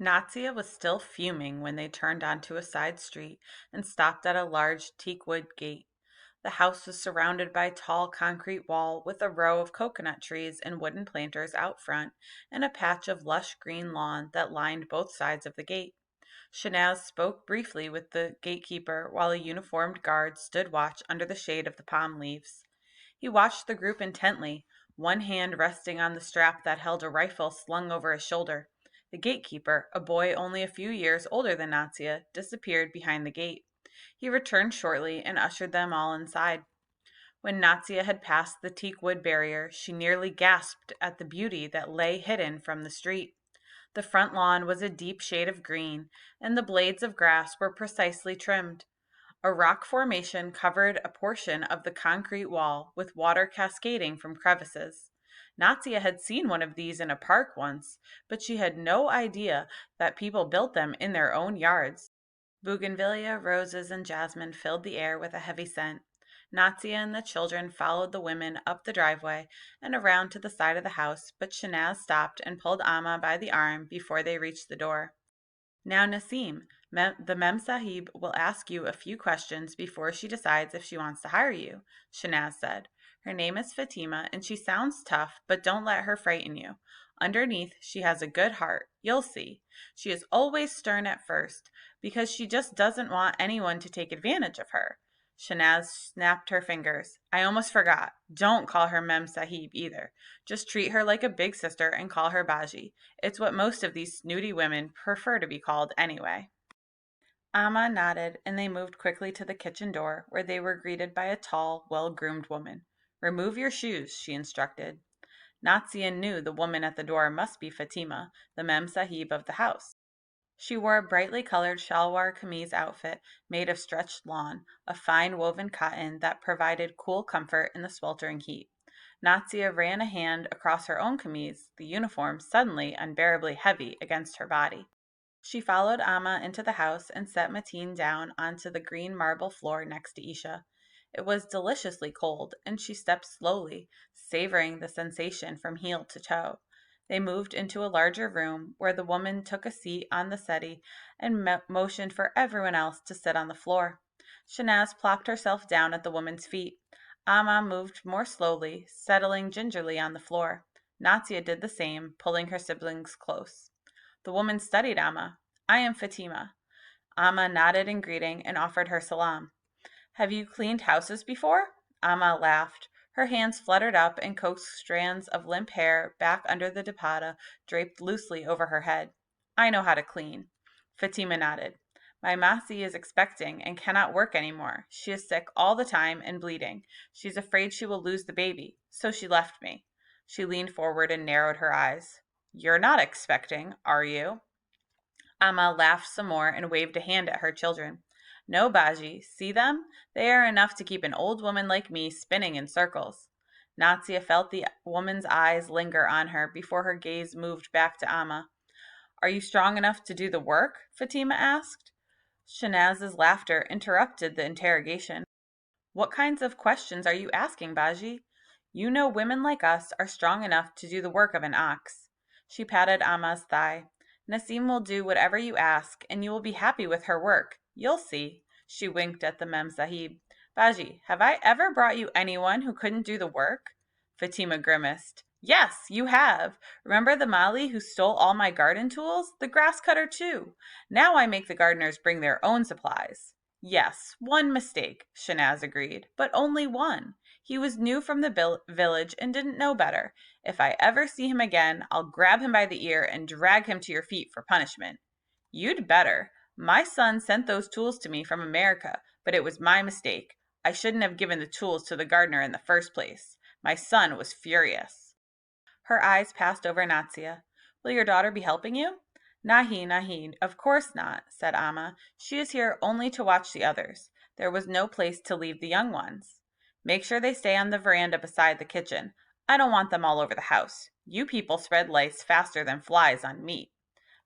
Natsia was still fuming when they turned onto a side street and stopped at a large teakwood gate. The house was surrounded by a tall concrete wall with a row of coconut trees and wooden planters out front and a patch of lush green lawn that lined both sides of the gate. Shanaz spoke briefly with the gatekeeper while a uniformed guard stood watch under the shade of the palm leaves. He watched the group intently, one hand resting on the strap that held a rifle slung over his shoulder. The gatekeeper, a boy only a few years older than Natsia, disappeared behind the gate. He returned shortly and ushered them all inside. When Natsia had passed the teak wood barrier, she nearly gasped at the beauty that lay hidden from the street. The front lawn was a deep shade of green, and the blades of grass were precisely trimmed. A rock formation covered a portion of the concrete wall, with water cascading from crevices. Natsia had seen one of these in a park once, but she had no idea that people built them in their own yards. Bougainvillea, roses, and jasmine filled the air with a heavy scent. Natsia and the children followed the women up the driveway and around to the side of the house, but Shanaz stopped and pulled Amma by the arm before they reached the door. Now, Nasim, the Mem Sahib will ask you a few questions before she decides if she wants to hire you, Shanaz said. Her name is Fatima, and she sounds tough, but don't let her frighten you. Underneath, she has a good heart. You'll see. She is always stern at first, because she just doesn't want anyone to take advantage of her. Shanaz snapped her fingers. I almost forgot. Don't call her Mem Sahib either. Just treat her like a big sister and call her Baji. It's what most of these snooty women prefer to be called anyway. Amma nodded, and they moved quickly to the kitchen door, where they were greeted by a tall, well-groomed woman. Remove your shoes, she instructed. Natsian knew the woman at the door must be Fatima, the Mem Sahib of the house. She wore a brightly colored shalwar kameez outfit made of stretched lawn, a fine woven cotton that provided cool comfort in the sweltering heat. Natsia ran a hand across her own kameez, the uniform suddenly unbearably heavy against her body. She followed Amma into the house and set Mateen down onto the green marble floor next to Isha. It was deliciously cold, and she stepped slowly, savoring the sensation from heel to toe. They moved into a larger room where the woman took a seat on the settee and motioned for everyone else to sit on the floor. Shanaz plopped herself down at the woman's feet. Amma moved more slowly, settling gingerly on the floor. Natsia did the same, pulling her siblings close. The woman studied Amma. I am Fatima. Amma nodded in greeting and offered her salam. Have you cleaned houses before? Amma laughed. Her hands fluttered up and coaxed strands of limp hair back under the dupatta draped loosely over her head. I know how to clean. Fatima nodded. My Masi is expecting and cannot work anymore. She is sick all the time and bleeding. She's afraid she will lose the baby, so she left me. She leaned forward and narrowed her eyes. You're not expecting, are you? Amma laughed some more and waved a hand at her children. No, Baji, see them? They are enough to keep an old woman like me spinning in circles. Natsia felt the woman's eyes linger on her before her gaze moved back to Amma. Are you strong enough to do the work? Fatima asked. Shanaz's laughter interrupted the interrogation. What kinds of questions are you asking, Baji? You know women like us are strong enough to do the work of an ox. She patted Amma's thigh. Nasim will do whatever you ask, and you will be happy with her work. You'll see. She winked at the Mem Sahib. Baji, have I ever brought you anyone who couldn't do the work? Fatima grimaced. Yes, you have. Remember the Mali who stole all my garden tools? The grass cutter, too. Now I make the gardeners bring their own supplies. Yes, one mistake, Shanaz agreed, but only one. He was new from the village and didn't know better. If I ever see him again, I'll grab him by the ear and drag him to your feet for punishment. You'd better. My son sent those tools to me from America, but it was my mistake. I shouldn't have given the tools to the gardener in the first place. My son was furious. Her eyes passed over Natsia. Will your daughter be helping you? Nahi, of course not, said Amma. She is here only to watch the others. There was no place to leave the young ones. Make sure they stay on the veranda beside the kitchen. I don't want them all over the house. You people spread lice faster than flies on meat.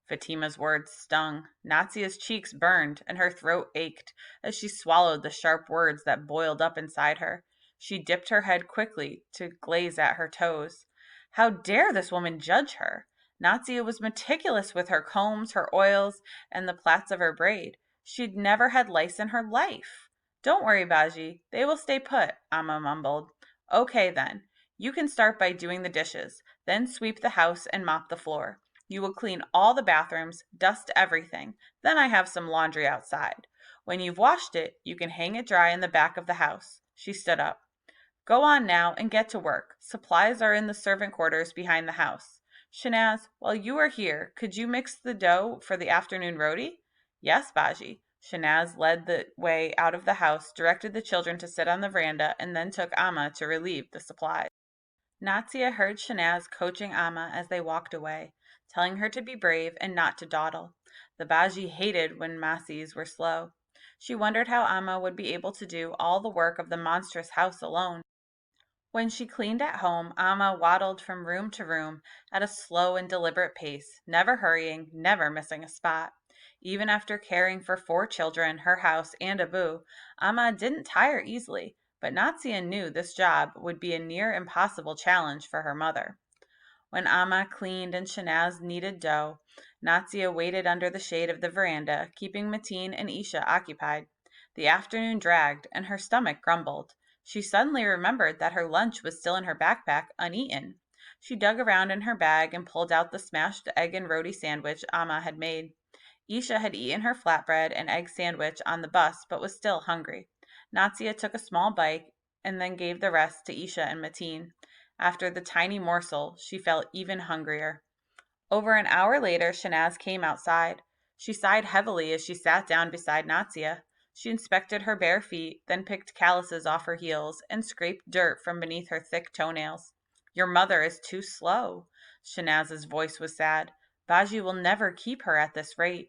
Fatima's words stung. Natsia's cheeks burned, and her throat ached as she swallowed the sharp words that boiled up inside her. She dipped her head quickly to glaze at her toes. How dare this woman judge her? Natia was meticulous with her combs, her oils, and the plaits of her braid. She'd never had lice in her life. Don't worry, Baji. They will stay put, Amma mumbled. Okay, then. You can start by doing the dishes, then sweep the house and mop the floor. You will clean all the bathrooms, dust everything. Then I have some laundry outside. When you've washed it, you can hang it dry in the back of the house. She stood up. Go on now and get to work. Supplies are in the servant quarters behind the house. Shanaz, while you are here, could you mix the dough for the afternoon roti? Yes, Baji. Shanaz led the way out of the house, directed the children to sit on the veranda, and then took Amma to relieve the supplies. Natia heard Shanaz coaching Amma as they walked away, telling her to be brave and not to dawdle. The Baji hated when Masis were slow. She wondered how Amma would be able to do all the work of the monstrous house alone. When she cleaned at home, Amma waddled from room to room at a slow and deliberate pace, never hurrying, never missing a spot. Even after caring for 4 children, her house, and Abu, Amma didn't tire easily, but Natsiya knew this job would be a near impossible challenge for her mother. When Amma cleaned and Shanaz kneaded dough, Natsiya waited under the shade of the veranda, keeping Mateen and Isha occupied. The afternoon dragged, and her stomach grumbled. She suddenly remembered that her lunch was still in her backpack, uneaten. She dug around in her bag and pulled out the smashed egg and roti sandwich Amma had made. Isha had eaten her flatbread and egg sandwich on the bus, but was still hungry. Natsiya took a small bite and then gave the rest to Isha and Mateen. After the tiny morsel, she felt even hungrier. Over an hour later, Shanaz came outside. She sighed heavily as she sat down beside Natsiya. She inspected her bare feet, then picked calluses off her heels and scraped dirt from beneath her thick toenails. Your mother is too slow. Shanaz's voice was sad. Baji will never keep her at this rate.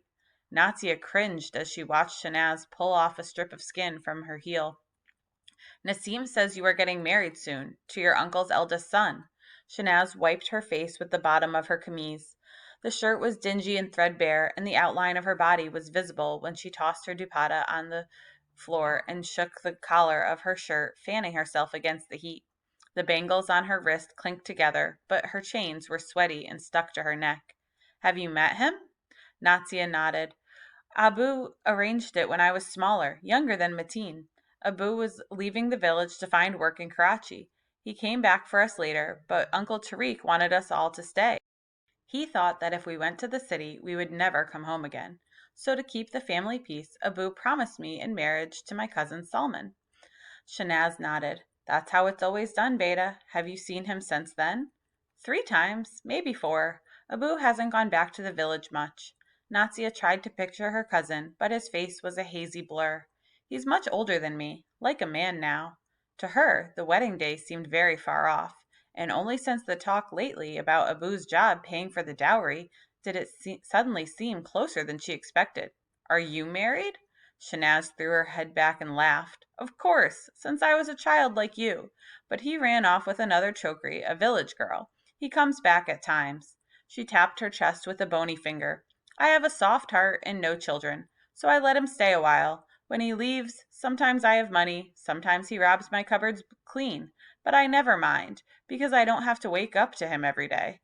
Natsiya cringed as she watched Shanaz pull off a strip of skin from her heel. Nasim says you are getting married soon, to your uncle's eldest son. Shanaz wiped her face with the bottom of her camise. The shirt was dingy and threadbare, and the outline of her body was visible when she tossed her dupatta on the floor and shook the collar of her shirt, fanning herself against the heat. The bangles on her wrist clinked together, but her chains were sweaty and stuck to her neck. Have you met him? Natsiya nodded. Abu arranged it when I was smaller, younger than Mateen. Abu was leaving the village to find work in Karachi. He came back for us later, but Uncle Tariq wanted us all to stay. He thought that if we went to the city, we would never come home again. So to keep the family peace, Abu promised me in marriage to my cousin Salman. Shanaz nodded. That's how it's always done, Beta. Have you seen him since then? 3 times, maybe 4. Abu hasn't gone back to the village much. Natsiya tried to picture her cousin, but his face was a hazy blur. He's much older than me, like a man now. To her, the wedding day seemed very far off, and only since the talk lately about Abu's job paying for the dowry did it suddenly seem closer than she expected. Are you married? Shanaz threw her head back and laughed. Of course, since I was a child like you. But he ran off with another chokri, a village girl. He comes back at times. She tapped her chest with a bony finger. I have a soft heart and no children, so I let him stay a while. When he leaves, sometimes I have money, sometimes he robs my cupboards clean, but I never mind, because I don't have to wake up to him every day.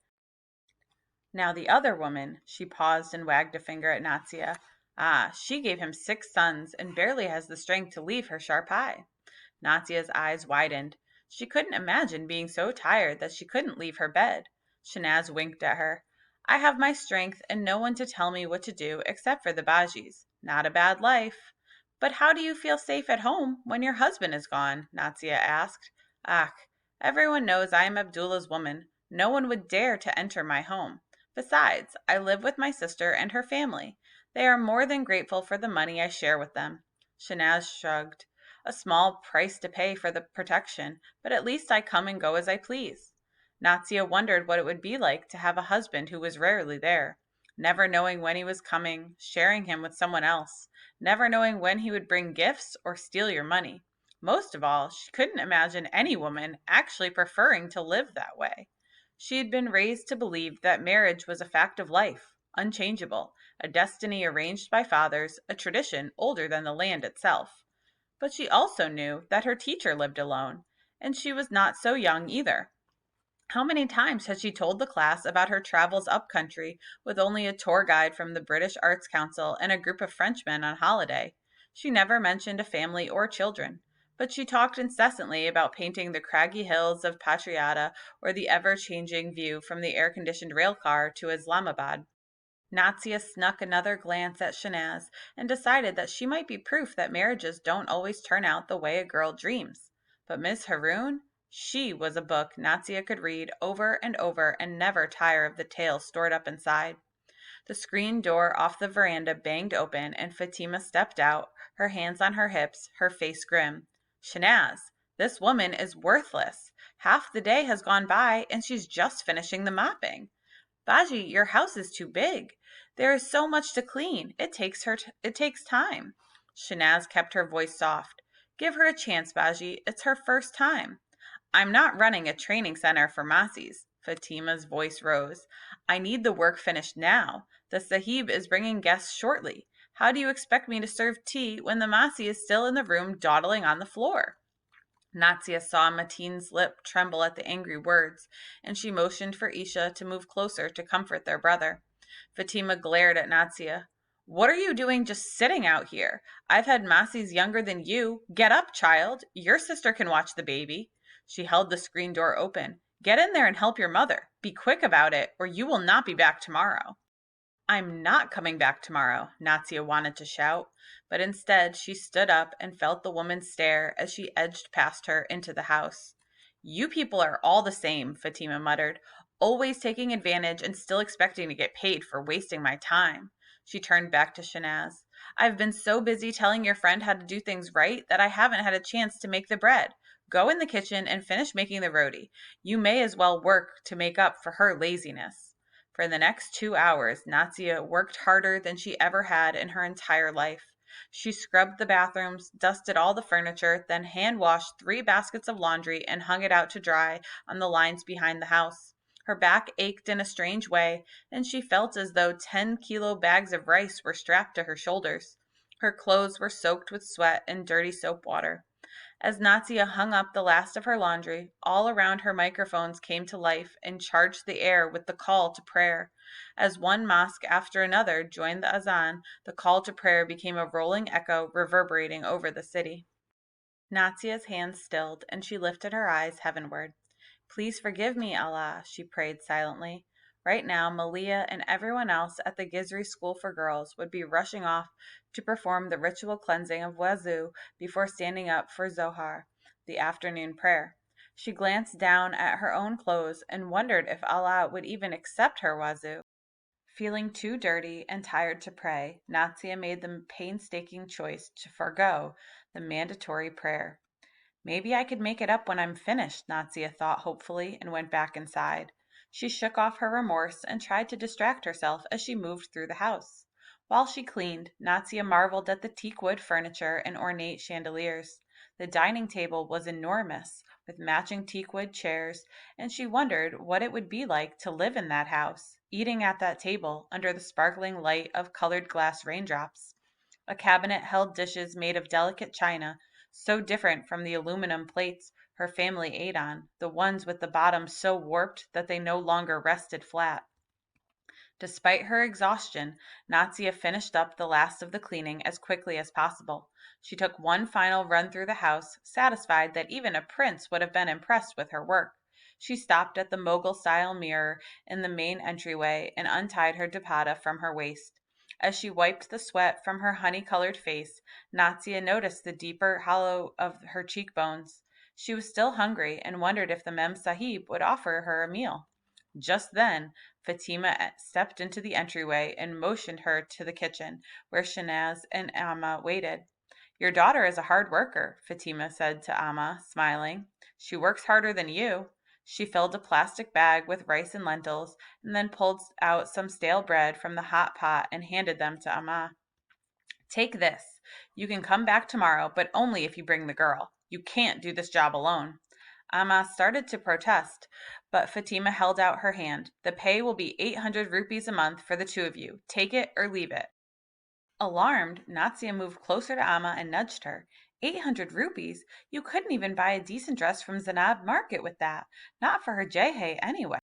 Now the other woman, she paused and wagged a finger at Natsiya. Ah, she gave him 6 sons and barely has the strength to leave her sharp eye. Natsia's eyes widened. She couldn't imagine being so tired that she couldn't leave her bed. Shanaz winked at her. I have my strength and no one to tell me what to do except for the Bajis. Not a bad life. But how do you feel safe at home when your husband is gone? Natsiya asked. Ah, everyone knows I am Abdullah's woman. No one would dare to enter my home. Besides, I live with my sister and her family. They are more than grateful for the money I share with them. Shanaz shrugged. A small price to pay for the protection, but at least I come and go as I please. Natsiya wondered what it would be like to have a husband who was rarely there, never knowing when he was coming, sharing him with someone else, never knowing when he would bring gifts or steal your money. Most of all, she couldn't imagine any woman actually preferring to live that way. She had been raised to believe that marriage was a fact of life, unchangeable, a destiny arranged by fathers, a tradition older than the land itself. But she also knew that her teacher lived alone, and she was not so young either. How many times had she told the class about her travels upcountry with only a tour guide from the British Arts Council and a group of Frenchmen on holiday? She never mentioned a family or children, but she talked incessantly about painting the craggy hills of Patriata or the ever changing view from the air conditioned rail car to Islamabad. Natsia snuck another glance at Shanaz and decided that she might be proof that marriages don't always turn out the way a girl dreams. But Miss Haroon? She was a book Natsia could read over and over and never tire of the tales stored up inside. The screen door off the veranda banged open and Fatima stepped out, her hands on her hips, her face grim. Shanaz, this woman is worthless. Half the day has gone by and she's just finishing the mopping. Baji, your house is too big. There is so much to clean. It takes time. Shanaz kept her voice soft. Give her a chance, Baji. It's her first time. I'm not running a training center for Masis. Fatima's voice rose. I need the work finished now. The Sahib is bringing guests shortly. How do you expect me to serve tea when the Masi is still in the room dawdling on the floor? Natsia saw Mateen's lip tremble at the angry words, and she motioned for Isha to move closer to comfort their brother. Fatima glared at Natsia. What are you doing just sitting out here? I've had Masis younger than you. Get up, child. Your sister can watch the baby. She held the screen door open. Get in there and help your mother. Be quick about it, or you will not be back tomorrow. I'm not coming back tomorrow, Natsia wanted to shout, but instead she stood up and felt the woman's stare as she edged past her into the house. You people are all the same, Fatima muttered, always taking advantage and still expecting to get paid for wasting my time. She turned back to Shanaz. I've been so busy telling your friend how to do things right that I haven't had a chance to make the bread. Go in the kitchen and finish making the roti. You may as well work to make up for her laziness. For the next 2 hours, Natsia worked harder than she ever had in her entire life. She scrubbed the bathrooms, dusted all the furniture, then hand washed 3 baskets of laundry and hung it out to dry on the lines behind the house. Her back ached in a strange way, and she felt as though 10-kilo bags of rice were strapped to her shoulders. Her clothes were soaked with sweat and dirty soap water. As Natsia hung up the last of her laundry, all around her microphones came to life and charged the air with the call to prayer. As one mosque after another joined the azan, the call to prayer became a rolling echo reverberating over the city. Natsia's hands stilled, and she lifted her eyes heavenward. Please forgive me, Allah, she prayed silently. Right now, Malia and everyone else at the Gizri School for Girls would be rushing off to perform the ritual cleansing of Wazu before standing up for Zohar, the afternoon prayer. She glanced down at her own clothes and wondered if Allah would even accept her Wazu. Feeling too dirty and tired to pray, Natsia made the painstaking choice to forego the mandatory prayer. Maybe I could make it up when I'm finished, Natsia thought hopefully and went back inside. She shook off her remorse and tried to distract herself as she moved through the house. While she cleaned, Natsia marveled at the teakwood furniture and ornate chandeliers. The dining table was enormous, with matching teakwood chairs, and she wondered what it would be like to live in that house, eating at that table under the sparkling light of colored glass raindrops. A cabinet held dishes made of delicate china, so different from the aluminum plates her family ate on, the ones with the bottoms so warped that they no longer rested flat. Despite her exhaustion, Natsia finished up the last of the cleaning as quickly as possible. She took one final run through the house, satisfied that even a prince would have been impressed with her work. She stopped at the Mughal-style mirror in the main entryway and untied her dupatta from her waist. As she wiped the sweat from her honey-colored face, Natsia noticed the deeper hollow of her cheekbones. She was still hungry and wondered if the Mem Sahib would offer her a meal. Just then, Fatima stepped into the entryway and motioned her to the kitchen, where Shanaz and Amma waited. Your daughter is a hard worker, Fatima said to Amma, smiling. She works harder than you. She filled a plastic bag with rice and lentils, and then pulled out some stale bread from the hot pot and handed them to Amma. Take this. You can come back tomorrow, but only if you bring the girl. You can't do this job alone. Amma started to protest, but Fatima held out her hand. The pay will be 800 rupees a month for the 2 of you. Take it or leave it. Alarmed, Natsia moved closer to Amma and nudged her. 800 rupees? You couldn't even buy a decent dress from Zanab Market with that. Not for her Jehe, anyway.